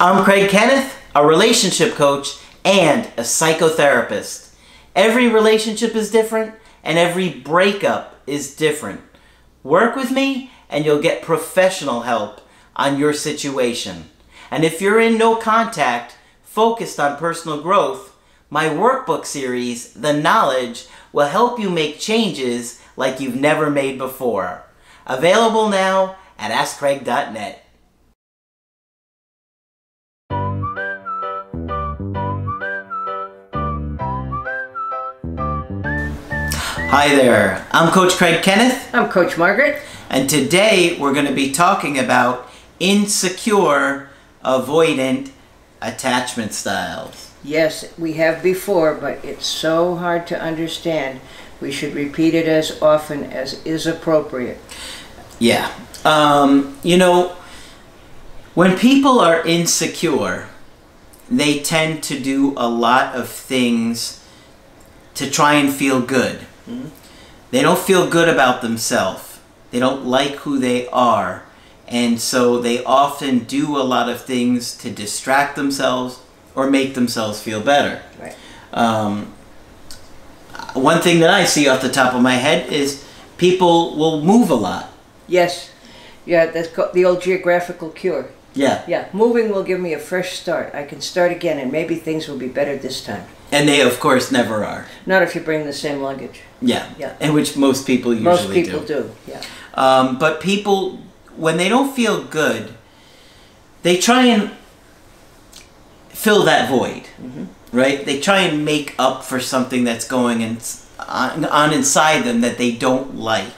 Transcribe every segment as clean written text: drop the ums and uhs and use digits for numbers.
I'm Kenneth, a relationship coach and a psychotherapist. Every relationship is different and every breakup is different. Work with me and you'll get professional help on your situation. And if you're in no contact, focused on personal growth, my workbook series, The Knowledge, will help you make changes like you've never made before. Available now at AskCraig.net. Hi there, I'm Coach Kenneth. I'm Coach Margaret. And today we're going to be talking about insecure, avoidant attachment styles. Yes, we have before, but it's so hard to understand. We should repeat it as often as is appropriate. Yeah. You know, when people are insecure, they tend to do a lot of things to try and feel good. Mm-hmm. They don't feel good about themselves. They don't like who they are. And so they often do a lot of things to distract themselves or make themselves feel better. Right. One thing that I see off the top of my head is people will move a lot. Yes. Yeah, that's the old geographical cure. Yeah. Yeah, moving will give me a fresh start. I can start again and maybe things will be better this time. And they, of course, never are. Not if you bring the same luggage. Yeah. Yeah. And which most people usually do. Most people do, yeah. But people, when they don't feel good, they try and fill that void, right? They try and make up for something that's going on inside them that they don't like.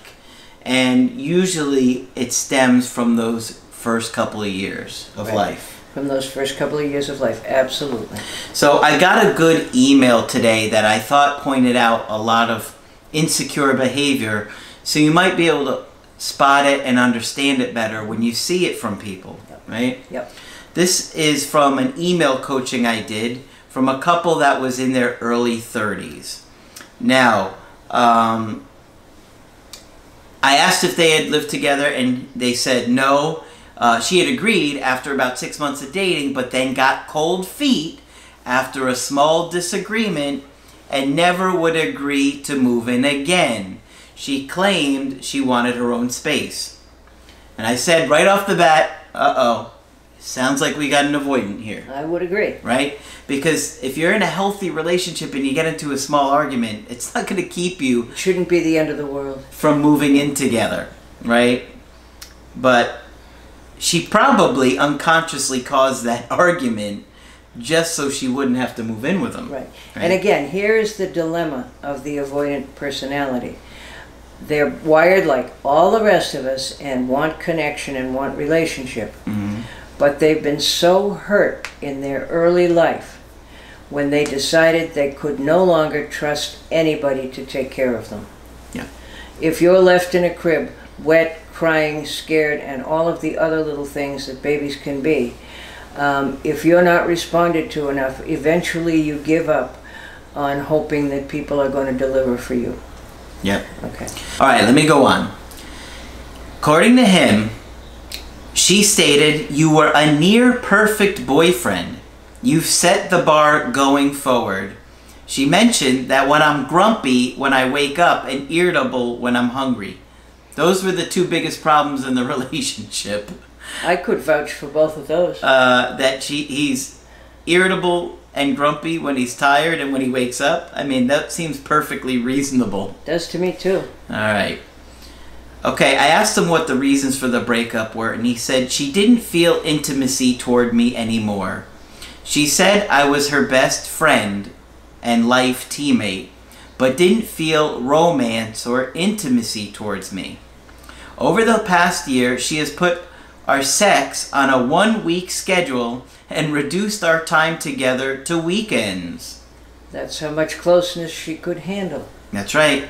And usually it stems from those first couple of years of life. From those first couple of years of life, absolutely. So I got a good email today that I thought pointed out a lot of insecure behavior, so you might be able to spot it and understand it better when you see it from people, right? Yep. This is from an email coaching I did from a couple that was in their early 30s. Now, I asked if they had lived together and they said no. She had agreed after about 6 months of dating, but then got cold feet after a small disagreement and never would agree to move in again. She claimed she wanted her own space. And I said right off the bat, uh-oh, sounds like we got an avoidant here. I would agree. Right? Because if you're in a healthy relationship and you get into a small argument, it's not going to keep you... It shouldn't be the end of the world. ...from moving in together, right? But she probably unconsciously caused that argument just so she wouldn't have to move in with him. Right. And again, here is the dilemma of the avoidant personality. They're wired like all the rest of us and want connection and want relationship. Mm-hmm. But they've been so hurt in their early life when they decided they could no longer trust anybody to take care of them. Yeah. If you're left in a crib, wet, crying, scared, and all of the other little things that babies can be, if you're not responded to enough, eventually you give up on hoping that people are going to deliver for you. Yep. Okay. All right, let me go on. According to him, she stated, "You were a near-perfect boyfriend. You've set the bar going forward." She mentioned that when I'm grumpy when I wake up and irritable when I'm hungry. Those were the two biggest problems in the relationship. I could vouch for both of those. That he's irritable and grumpy when he's tired and when he wakes up. I mean, that seems perfectly reasonable. Does to me too. All right. Okay, I asked him what the reasons for the breakup were, and he said she didn't feel intimacy toward me anymore. She said I was her best friend and life teammate, but didn't feel romance or intimacy towards me. Over the past year, she has put our sex on a 1-week schedule and reduced our time together to weekends. That's how much closeness she could handle. That's right.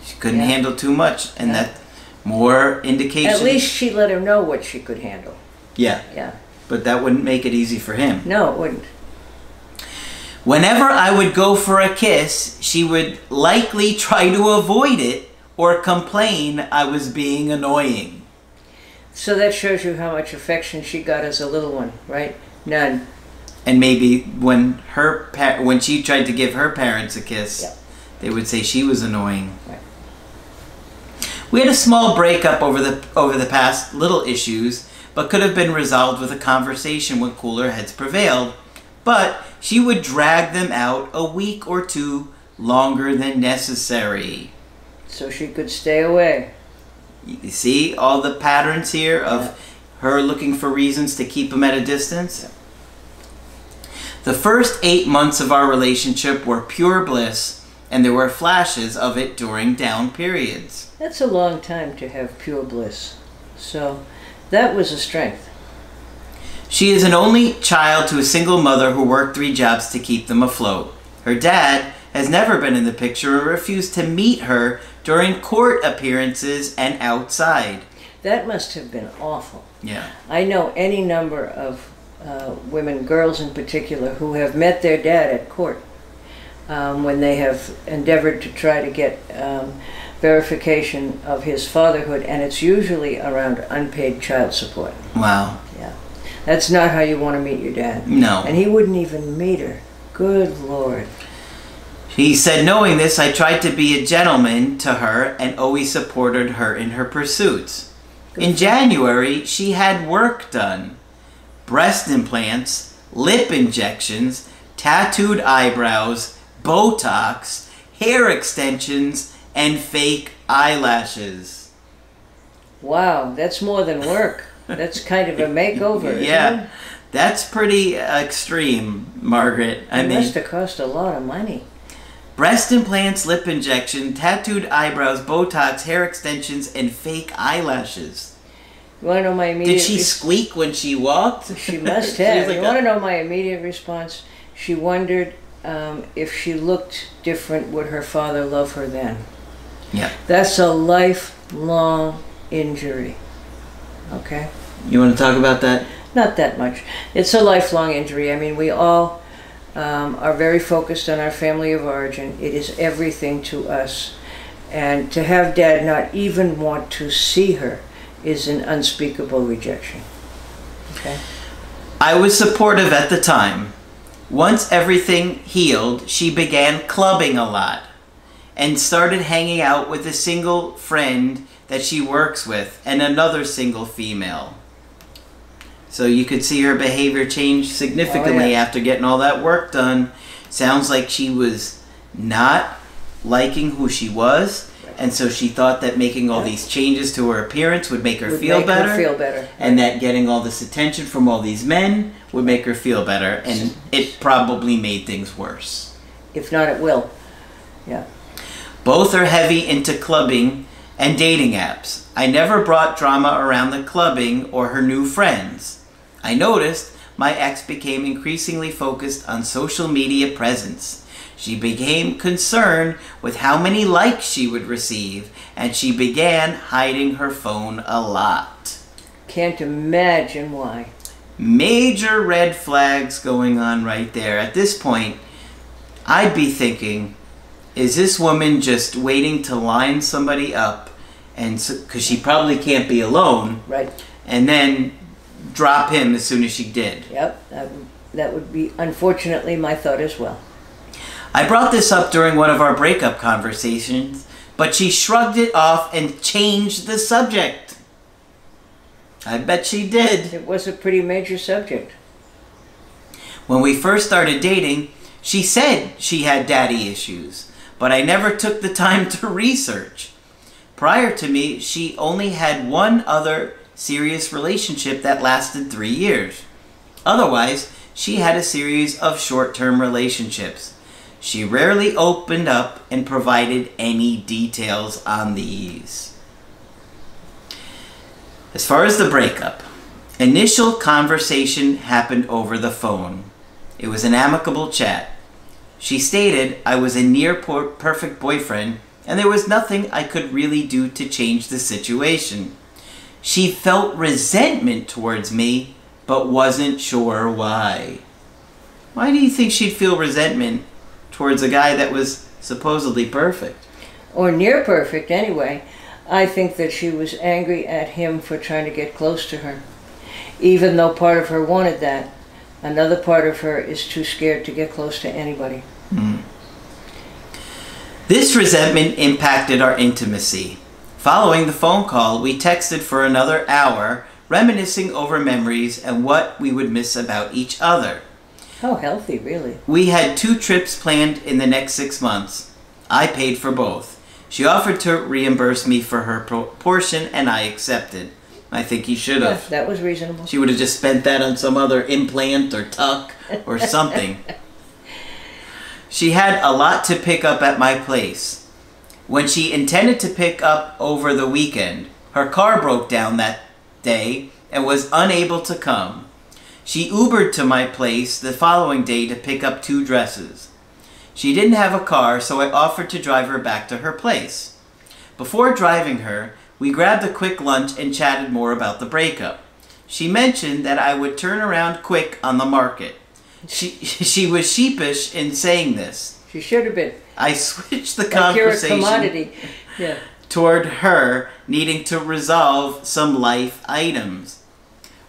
She couldn't handle too much, and that more indication. At least she let him know what she could handle. Yeah. Yeah. But that wouldn't make it easy for him. No, it wouldn't. Whenever I would go for a kiss, she would likely try to avoid it or complain I was being annoying. So that shows you how much affection she got as a little one, right? None. And maybe when when she tried to give her parents a kiss, Yep. they would say she was annoying. Right. We had a small breakup over the past, little issues, but could have been resolved with a conversation when cooler heads prevailed. But she would drag them out a week or two longer than necessary. So she could stay away. You see all the patterns here of her looking for reasons to keep him at a distance? Yeah. The first 8 months of our relationship were pure bliss, and there were flashes of it during down periods. That's a long time to have pure bliss. So that was a strength. She is an only child to a single mother who worked 3 jobs to keep them afloat. Her dad has never been in the picture and refused to meet her during court appearances and outside. That must have been awful. Yeah. I know any number of women, girls in particular, who have met their dad at court when they have endeavored to try to get verification of his fatherhood, and it's usually around unpaid child support. Wow. Yeah. That's not how you want to meet your dad. No. And he wouldn't even meet her. Good Lord. He said, knowing this, I tried to be a gentleman to her and always supported her in her pursuits. In January, she had work done. Breast implants, lip injections, tattooed eyebrows, Botox, hair extensions, and fake eyelashes. Wow, that's more than work. That's kind of a makeover, isn't Yeah, it? that's pretty extreme, Margaret. It must have cost a lot of money. Breast implants, lip injection, tattooed eyebrows, Botox, hair extensions, and fake eyelashes. You want to know my immediate... Did she squeak when she walked? She must She have. was like You want to know my immediate response? She wondered if she looked different, would her father love her then? Yeah. That's a lifelong injury. Okay? You want to talk about that? Not that much. It's a lifelong injury. I mean, we all are very focused on our family of origin. It is everything to us. And to have Dad not even want to see her is an unspeakable rejection. Okay? I was supportive at the time. Once everything healed, she began clubbing a lot and started hanging out with a single friend that she works with and another single female. So you could see her behavior change significantly after getting all that work done. Sounds like she was not liking who she was, and so she thought that making all these changes to her appearance would make her feel better. And that getting all this attention from all these men would make her feel better, and it probably made things worse. If not, it will. Yeah. Both are heavy into clubbing and dating apps. I never brought drama around the clubbing or her new friends. I noticed my ex became increasingly focused on social media presence. She became concerned with how many likes she would receive, and she began hiding her phone a lot. Can't imagine why. Major red flags going on right there. At this point, I'd be thinking, is this woman just waiting to line somebody up, and because she probably can't be alone, Right. and then drop him as soon as she did? Yep. That would be, unfortunately, my thought as well. I brought this up during one of our breakup conversations, but she shrugged it off and changed the subject. I bet she did. It was a pretty major subject. When we first started dating, she said she had daddy issues, but I never took the time to research. Prior to me, she only had one other serious relationship that lasted 3 years. Otherwise, she had a series of short-term relationships. She rarely opened up and provided any details on these. As far as the breakup, initial conversation happened over the phone. It was an amicable chat. She stated I was a near-perfect boyfriend and there was nothing I could really do to change the situation. She felt resentment towards me, but wasn't sure why. Why do you think she'd feel resentment towards a guy that was supposedly perfect? Or near perfect, anyway. I think that she was angry at him for trying to get close to her. Even though part of her wanted that, Another part of her is too scared to get close to anybody. Mm. This resentment impacted our intimacy. Following the phone call, we texted for another hour, reminiscing over memories and what we would miss about each other. How healthy, really. We had 2 trips planned in the next 6 months. I paid for both. She offered to reimburse me for her portion, and I accepted. I think he should have. Yeah, that was reasonable. She would have just spent that on some other implant or tuck or something. She had a lot to pick up at my place. When she intended to pick up over the weekend, her car broke down that day and was unable to come. She Ubered to my place the following day to pick up 2 dresses. She didn't have a car, so I offered to drive her back to her place. Before driving her, we grabbed a quick lunch and chatted more about the breakup. She mentioned that I would turn around quick on the market. She was sheepish in saying this. She should have been. I switched the Like you're a conversation commodity. Yeah. toward her needing to resolve some life items,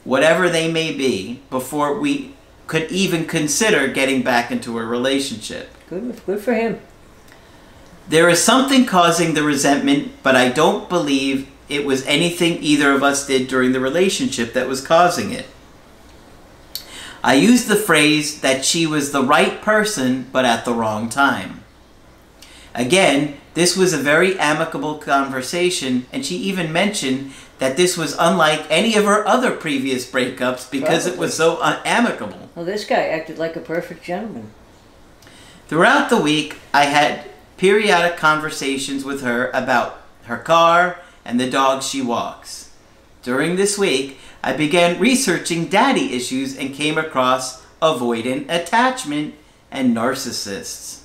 whatever they may be, before we could even consider getting back into a relationship. Good for him. There is something causing the resentment, but I don't believe it was anything either of us did during the relationship that was causing it. I used the phrase that she was the right person, but at the wrong time. Again, this was a very amicable conversation, and she even mentioned that this was unlike any of her other previous breakups because it was so amicable. Well, this guy acted like a perfect gentleman. Throughout the week, I had periodic conversations with her about her car and the dog she walks. During this week, I began researching daddy issues and came across avoidant attachment and narcissists.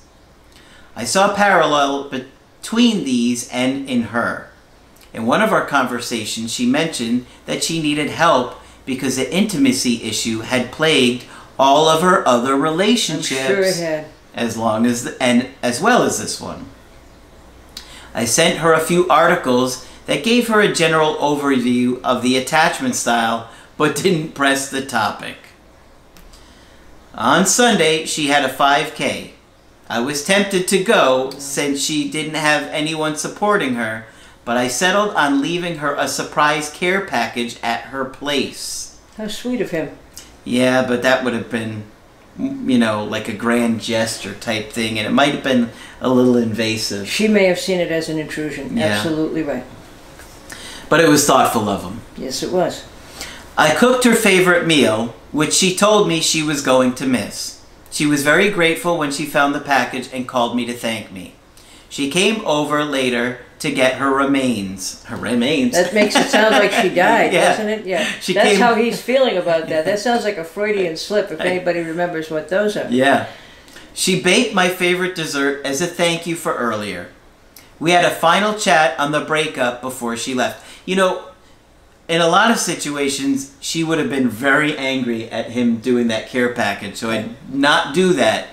I saw a parallel between these and in her. In one of our conversations, she mentioned that she needed help because the intimacy issue had plagued all of her other relationships. I'm sure it had. As well as this one. I sent her a few articles that gave her a general overview of the attachment style, but didn't press the topic. On Sunday, she had a 5K. I was tempted to go since she didn't have anyone supporting her, but I settled on leaving her a surprise care package at her place. How sweet of him. Yeah, but that would have been, you know, like a grand gesture type thing, and it might have been a little invasive. She may have seen it as an intrusion. Yeah. Absolutely right. But it was thoughtful of him. Yes, it was. I cooked her favorite meal, which she told me she was going to miss. She was very grateful when she found the package and called me to thank me. She came over later to get her remains. Her remains? That makes it sound like she died, Yeah. doesn't it? Yeah. She That's came- how he's feeling about that. That sounds like a Freudian slip, if anybody remembers what those are. Yeah. She baked my favorite dessert as a thank you for earlier. We had a final chat on the breakup before she left. You know, in a lot of situations, she would have been very angry at him doing that care package, so I'd not do that.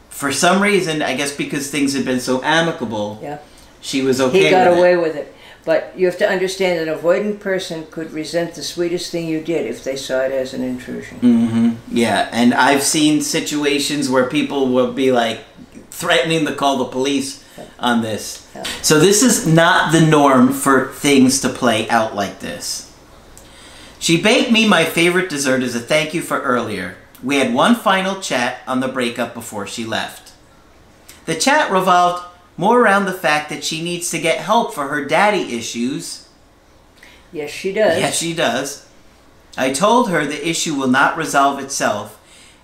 For some reason, I guess because things had been so amicable, Yeah. she was okay with it. He got away with it. But you have to understand that an avoidant person could resent the sweetest thing you did if they saw it as an intrusion. Mm-hmm. Yeah, and I've seen situations where people will be like threatening to call the police on this. Yeah. So this is not the norm for things to play out like this. She baked me my favorite dessert as a thank you for earlier. We had one final chat on the breakup before she left. The chat revolved more around the fact that she needs to get help for her daddy issues. Yes, she does. Yes, she does. I told her the issue will not resolve itself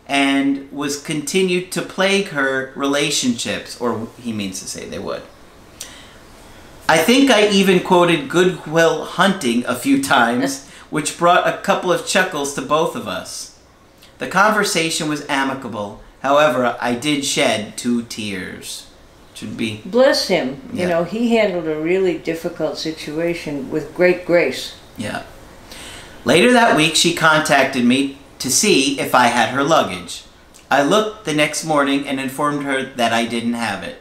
and was continued to plague her relationships, or he means to say they would. I think I even quoted Good Will Hunting a few times, which brought a couple of chuckles to both of us. The conversation was amicable. However, I did shed 2 tears. Should be. Bless him. Yeah. You know, he handled a really difficult situation with great grace. Yeah. Later that week, she contacted me to see if I had her luggage. I looked the next morning and informed her that I didn't have it.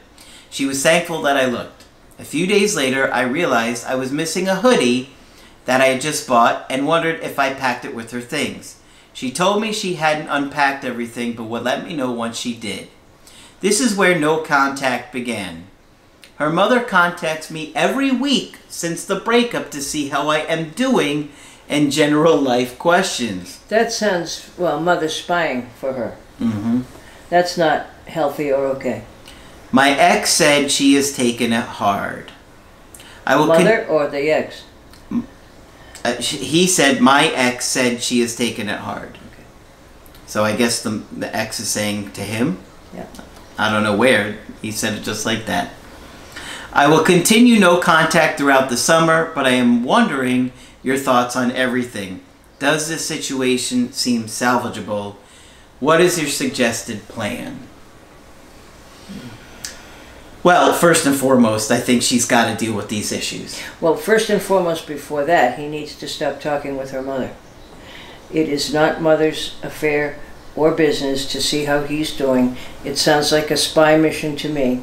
She was thankful that I looked. A few days later, I realized I was missing a hoodie that I had just bought and wondered if I packed it with her things. She told me she hadn't unpacked everything, but would let me know once she did. This is where no contact began. Her mother contacts me every week since the breakup to see how I am doing and general life questions. That sounds, well, mother spying for her. Mm-hmm. That's not healthy or okay. My ex said she has taken it hard. I will Mother or the ex? He said, my ex said she has taken it hard. Okay. So I guess the ex is saying to him? Yeah. I don't know where. He said it just like that. I will continue no contact throughout the summer, but I am wondering your thoughts on everything. Does this situation seem salvageable? What is your suggested plan? Well, first and foremost, I think she's got to deal with these issues. Well, first and foremost, before that, he needs to stop talking with her mother. It is not mother's affair or business to see how he's doing. It sounds like a spy mission to me,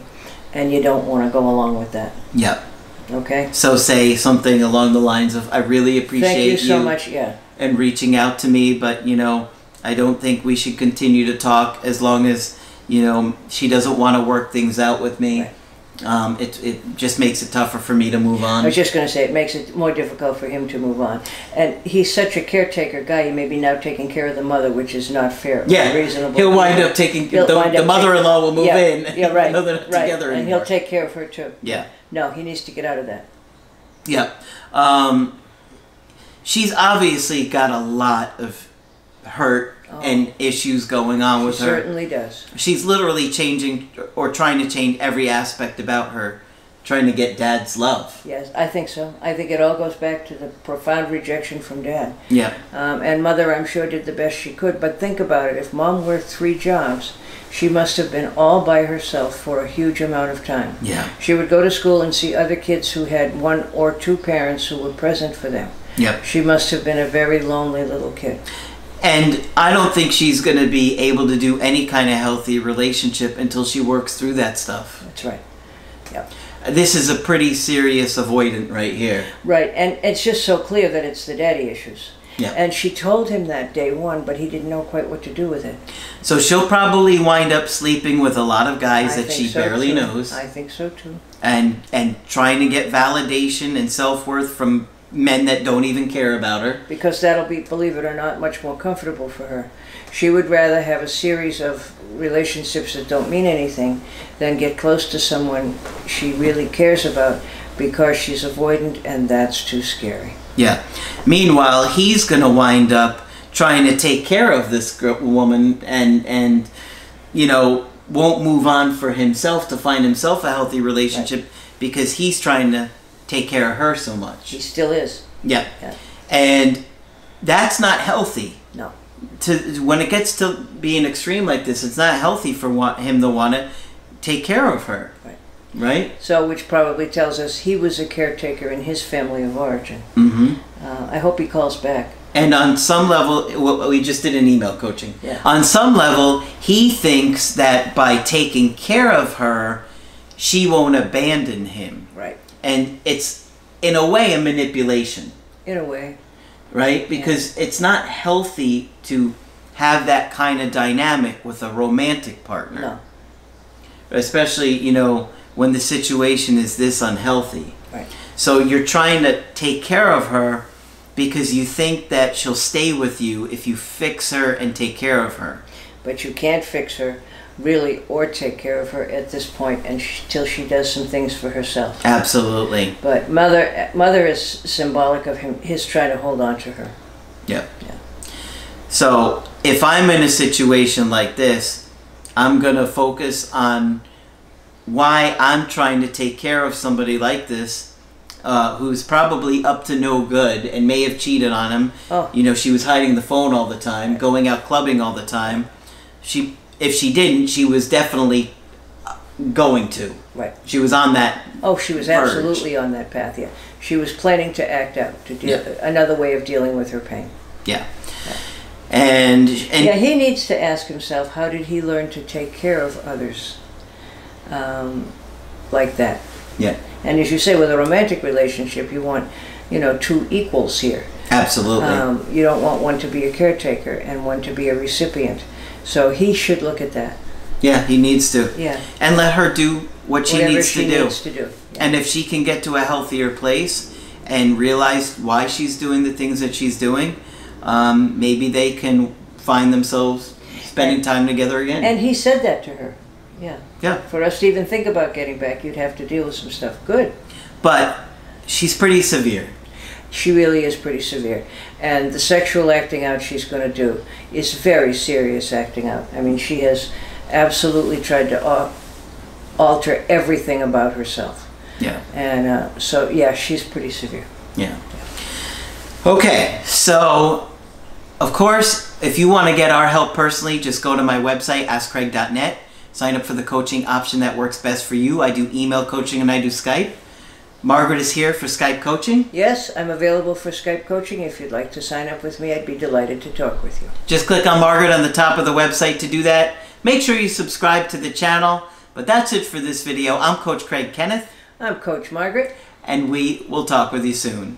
and you don't want to go along with that. Yep. Okay? So say something along the lines of, I really appreciate Thank you so much, yeah. and reaching out to me, but, you know, I don't think we should continue to talk as long as, you know, she doesn't want to work things out with me. Right. It just makes it tougher for me to move on. I was just going to say, it makes it more difficult for him to move on. And he's such a caretaker guy, he may be now taking care of the mother, which is not fair. Yeah, Reasonable. he'll wind up taking, the mother-in-law will move in. Yeah, right. They're not together and anymore. he'll take care of her too. Yeah. No, he needs to get out of that. Yeah. She's obviously got a lot of hurt and issues going on with her. She certainly does. She's literally changing or trying to change every aspect about her, trying to get Dad's love. Yes, I think so. I think it all goes back to the profound rejection from Dad. Yeah. And Mother, I'm sure, did the best she could. But think about it. If Mom worked 3 jobs, she must have been all by herself for a huge amount of time. Yeah. She would go to school and see other kids who had 1 or 2 parents who were present for them. Yep. She must have been a very lonely little kid. And I don't think she's going to be able to do any kind of healthy relationship until she works through that stuff. That's right. Yep. This is a pretty serious avoidant right here. Right, and it's just so clear that it's the daddy issues. Yeah. And she told him that day 1, but he didn't know quite what to do with it. So she'll probably wind up sleeping with a lot of guys I that think she so barely too. knows. I think so too. And trying to get validation and self-worth from men that don't even care about her. Because that'll be, believe it or not, much more comfortable for her. She would rather have a series of relationships that don't mean anything than get close to someone she really cares about because she's avoidant, and that's too scary. Yeah. Meanwhile, he's going to wind up trying to take care of this woman and you know, won't move on for himself to find himself a healthy relationship because he's trying to take care of her so much. He still is. Yeah. And that's not healthy. No. When it gets to be an extreme like this, it's not healthy for him to want to take care of her. Right? So, which probably tells us he was a caretaker in his family of origin. Mm-hmm. I hope he calls back. And on some level, we just did an email coaching. Yeah. On some level, he thinks that by taking care of her, she won't abandon him. Right. And it's, in a way, a manipulation. In a way. Right? Because it's not healthy to have that kind of dynamic with a romantic partner. No. Especially, you know, when the situation is this unhealthy. Right. So you're trying to take care of her because you think that she'll stay with you if you fix her and take care of her. But you can't fix her, really, or take care of her at this point until she does some things for herself. Absolutely. But mother is symbolic of his trying to hold on to her. Yep. Yeah. So if I'm in a situation like this, I'm going to focus on why I'm trying to take care of somebody like this who's probably up to no good and may have cheated on him. Oh. You know, she was hiding the phone all the time, going out clubbing all the time. If she didn't, she was definitely going to. Right. She was on that she was verge. Absolutely on that path, yeah. She was planning to act out, to deal, another way of dealing with her pain. Yeah. And yeah, he needs to ask himself, how did he learn to take care of others like that? Yeah. And as you say, with a romantic relationship, you want, you know, 2 equals here. Absolutely. You don't want one to be a caretaker and one to be a recipient. So he should look at that. Yeah, he needs to. Yeah. And let her do what she needs to do. Yeah. And if she can get to a healthier place and realize why she's doing the things that she's doing, maybe they can find themselves spending time together again. And he said that to her. Yeah. Yeah. For us to even think about getting back, you'd have to deal with some stuff. Good. But she's pretty severe. She really is pretty severe. And the sexual acting out she's going to do is very serious acting out. I mean, she has absolutely tried to alter everything about herself. Yeah. And so, yeah, she's pretty severe. Yeah. Okay, so, of course, if you want to get our help personally, just go to my website, askcraig.net. Sign up for the coaching option that works best for you. I do email coaching and I do Skype. Margaret is here for Skype coaching. Yes, I'm available for Skype coaching. If you'd like to sign up with me, I'd be delighted to talk with you. Just click on Margaret on the top of the website to do that. Make sure you subscribe to the channel. But that's it for this video. I'm Coach Craig Kenneth. I'm Coach Margaret. And we will talk with you soon.